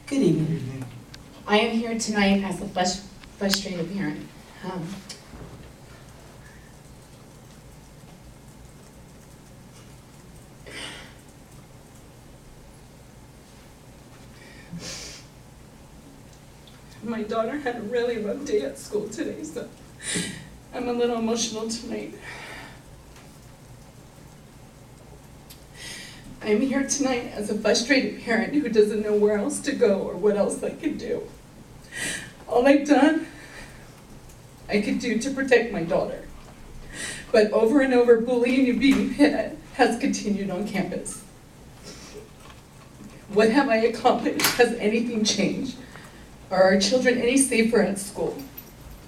Good evening. I am here tonight as a frustrated parent. My daughter had a really rough day at school today, so I'm a little emotional tonight. I'm here tonight as a frustrated parent who doesn't know where else to go or what else I can do. All I've done, I could do to protect my daughter. But over and over, bullying and being hit at has continued on campus. What have I accomplished? Has anything changed? Are our children any safer at school?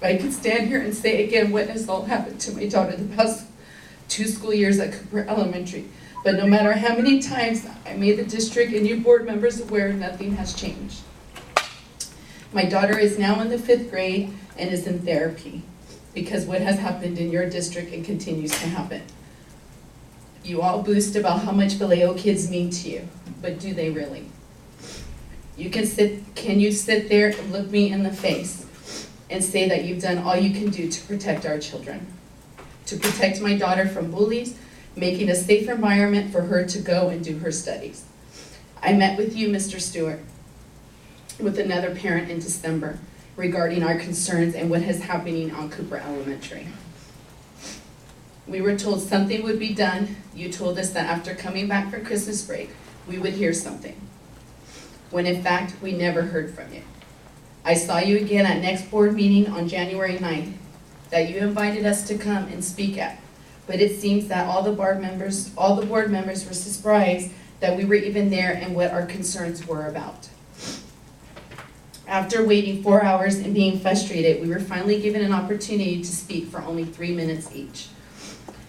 I can stand here and say again what has all happened to my daughter the past 2 school years at Cooper Elementary. But no matter how many times I made the district and you board members aware, nothing has changed. My daughter is now in the 5th grade and is in therapy because what has happened in your district and continues to happen. You all boast about how much Vallejo kids mean to you, but do they really? Can you sit there and look me in the face and say that you've done all you can do to protect our children? To protect my daughter from bullies, making a safe environment for her to go and do her studies. I met with you, Mr. Stewart, with another parent in December regarding our concerns and what is happening on Cooper Elementary. We were told something would be done. You told us that after coming back from Christmas break, we would hear something, when in fact, we never heard from you. I saw you again at next board meeting on January 9th that you invited us to come and speak at. But it seems that all the board members were surprised that we were even there and what our concerns were about. After waiting 4 hours and being frustrated, we were finally given an opportunity to speak for only 3 minutes each.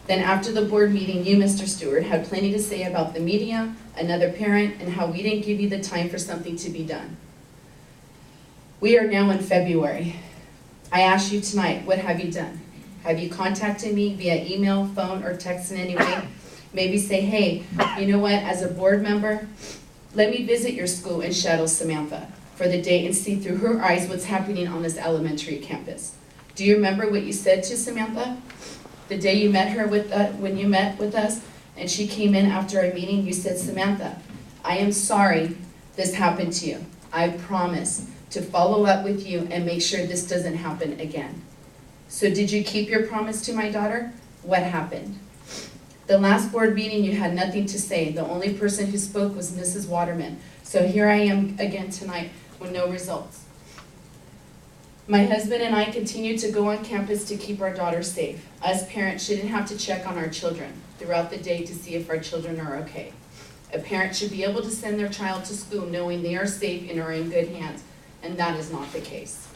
Then after the board meeting, you, Mr. Stewart, had plenty to say about the media, another parent, and how we didn't give you the time for something to be done. We are now in February. I ask you tonight, what have you done? Have you contacted me via email, phone, or text in any way? Maybe say, hey, you know what, as a board member, let me visit your school and shadow Samantha for the day and see through her eyes what's happening on this elementary campus. Do you remember what you said to Samantha? The day you met her when you met with us and she came in after our meeting, you said, Samantha, I am sorry this happened to you. I promise to follow up with you and make sure this doesn't happen again. So did you keep your promise to my daughter? What happened? The last board meeting, you had nothing to say. The only person who spoke was Mrs. Waterman. So here I am again tonight with no results. My husband and I continue to go on campus to keep our daughter safe. Us parents shouldn't have to check on our children throughout the day to see if our children are okay. A parent should be able to send their child to school knowing they are safe and are in good hands, and that is not the case.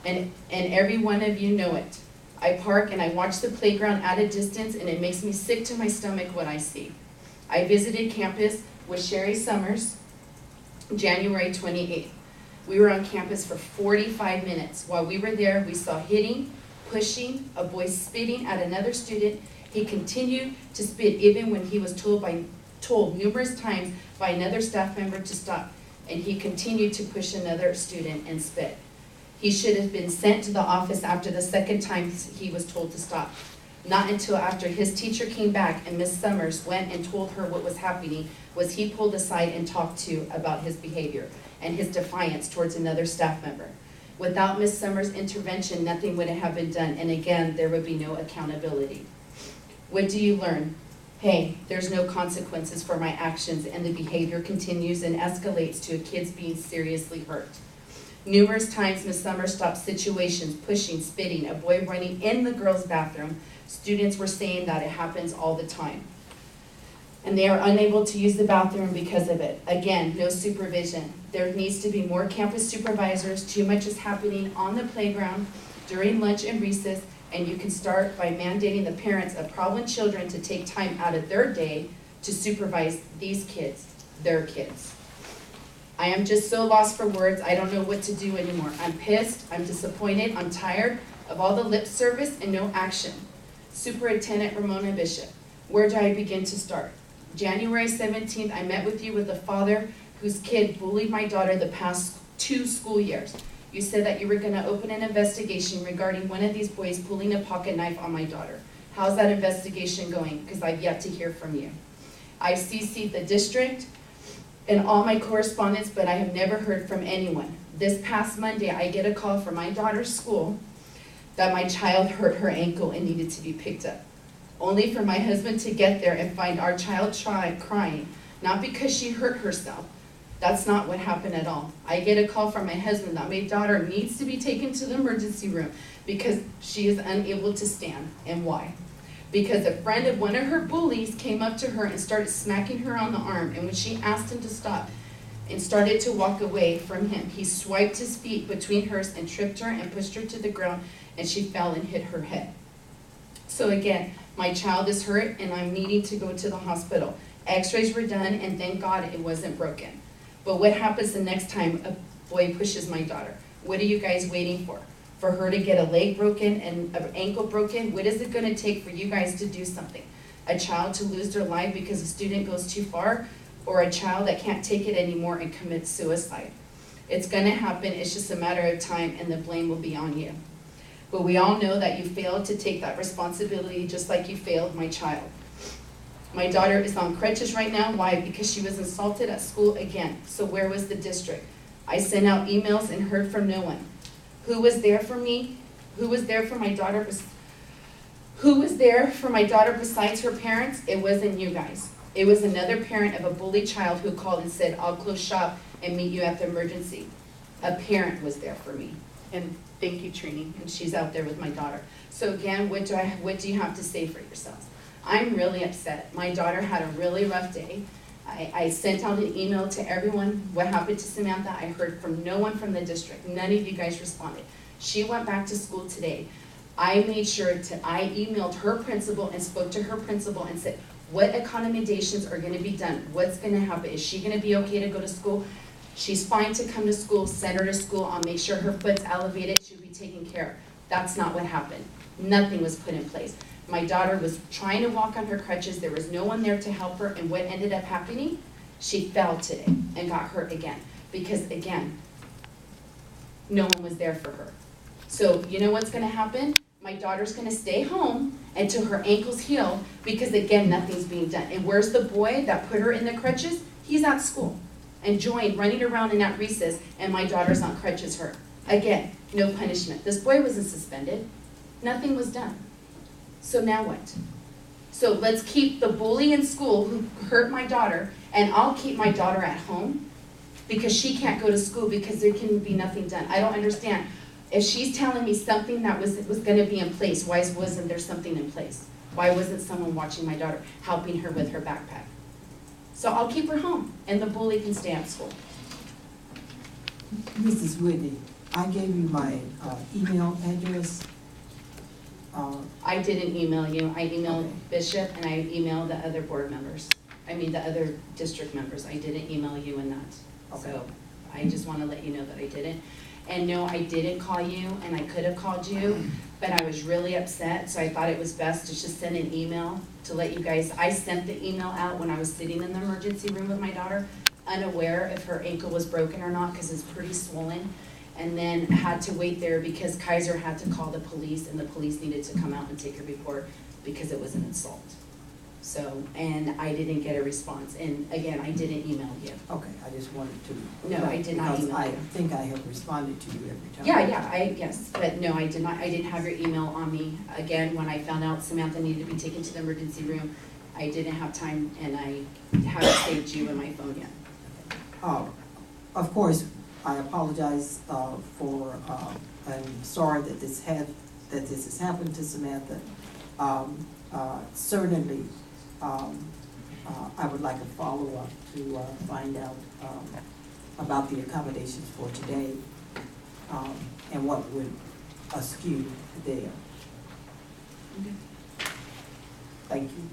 And every one of you know it. I park and I watch the playground at a distance and it makes me sick to my stomach what I see. I visited campus with Sherry Summers January 28th. We were on campus for 45 minutes. While we were there, we saw hitting, pushing, a boy spitting at another student. He continued to spit even when he was told numerous times by another staff member to stop, and he continued to push another student and spit. He should have been sent to the office after the second time he was told to stop. Not until after his teacher came back and Miss Summers went and told her what was happening was he pulled aside and talked to about his behavior and his defiance towards another staff member. Without Miss Summers' intervention, nothing would have been done, and again, there would be no accountability. What do you learn? Hey, there's no consequences for my actions, and the behavior continues and escalates to a kid's being seriously hurt. Numerous times, Ms. Summers stopped situations, pushing, spitting, a boy running in the girls' bathroom. Students were saying that it happens all the time. And they are unable to use the bathroom because of it. Again, no supervision. There needs to be more campus supervisors. Too much is happening on the playground during lunch and recess, and you can start by mandating the parents of problem children to take time out of their day to supervise these kids, their kids. I am just so lost for words. I don't know what to do anymore. I'm pissed, I'm disappointed, I'm tired of all the lip service and no action. Superintendent Ramona Bishop, where do I begin to start? January 17th, I met with you with the father whose kid bullied my daughter the past 2 school years. You said that you were gonna open an investigation regarding one of these boys pulling a pocket knife on my daughter. How's that investigation going? Because I've yet to hear from you. I CC'd the district in all my correspondence, but I have never heard from anyone. This past Monday, I get a call from my daughter's school that my child hurt her ankle and needed to be picked up. Only for my husband to get there and find our child crying, not because she hurt herself. That's not what happened at all. I get a call from my husband that my daughter needs to be taken to the emergency room because she is unable to stand. And why? Because a friend of one of her bullies came up to her and started smacking her on the arm, and when she asked him to stop and started to walk away from him, he swiped his feet between hers and tripped her and pushed her to the ground, and she fell and hit her head. So again, my child is hurt and I'm needing to go to the hospital. X-rays were done and thank God it wasn't broken. But what happens the next time a boy pushes my daughter? What are you guys waiting for? For her to get a leg broken and an ankle broken? What is it gonna take for you guys to do something? A child to lose their life because a student goes too far, or a child that can't take it anymore and commits suicide? It's gonna happen, it's just a matter of time, and the blame will be on you. But we all know that you failed to take that responsibility just like you failed my child. My daughter is on crutches right now. Why? Because she was assaulted at school again. So where was the district? I sent out emails and heard from no one. Who was there for me? Who was there for my daughter? Who was there for my daughter besides her parents? It wasn't you guys. It was another parent of a bullied child who called and said, I'll close shop and meet you at the emergency. A parent was there for me. And thank you, Trini, and she's out there with my daughter. So again, what do you have to say for yourselves? I'm really upset. My daughter had a really rough day. I sent out an email to everyone, what happened to Samantha. I heard from no one from the district. None of you guys responded. She went back to school today. I made sure I emailed her principal and spoke to her principal and said, what accommodations are gonna be done? What's gonna happen? Is she gonna be okay to go to school? She's fine to come to school, send her to school. I'll make sure her foot's elevated. She'll be taken care of. That's not what happened. Nothing was put in place. My daughter was trying to walk on her crutches. There was no one there to help her. And what ended up happening? She fell today and got hurt again. Because again, no one was there for her. So you know what's gonna happen? My daughter's gonna stay home until her ankles heal because again, nothing's being done. And where's the boy that put her in the crutches? He's at school. Enjoying running around in that recess, and my daughter's on crutches hurt. Again, no punishment. This boy wasn't suspended. Nothing was done. So now what? So let's keep the bully in school who hurt my daughter, and I'll keep my daughter at home because she can't go to school because there can be nothing done. I don't understand. If she's telling me something that was going to be in place, why wasn't there something in place? Why wasn't someone watching my daughter, helping her with her backpack? So I'll keep her home, and the bully can stay at school. Mrs. Whitney, I gave you my email address. I didn't email you. I emailed Okay. Bishop, and I emailed the other board members. I mean, the other district members. I didn't email you in that. Okay. So I just want to let you know that I didn't. And no, I didn't call you, and I could have called you, but I was really upset, so I thought it was best to just send an email to let you guys. I sent the email out when I was sitting in the emergency room with my daughter, unaware if her ankle was broken or not, because it's pretty swollen, and then had to wait there because Kaiser had to call the police, and the police needed to come out and take a report because it was an assault. So, and I didn't get a response, and again, I didn't email you. Okay, I just wanted to. No, I did not because email I you. think I have responded to you every time. Yes, but no, I did not. I didn't have your email on me. Again, when I found out Samantha needed to be taken to the emergency room, I didn't have time, and I haven't saved you in my phone yet. Of course, I apologize for. I'm sorry that this has happened to Samantha. Certainly. I would like a follow-up to find out about the accommodations for today and what would askew there. Okay. Thank you.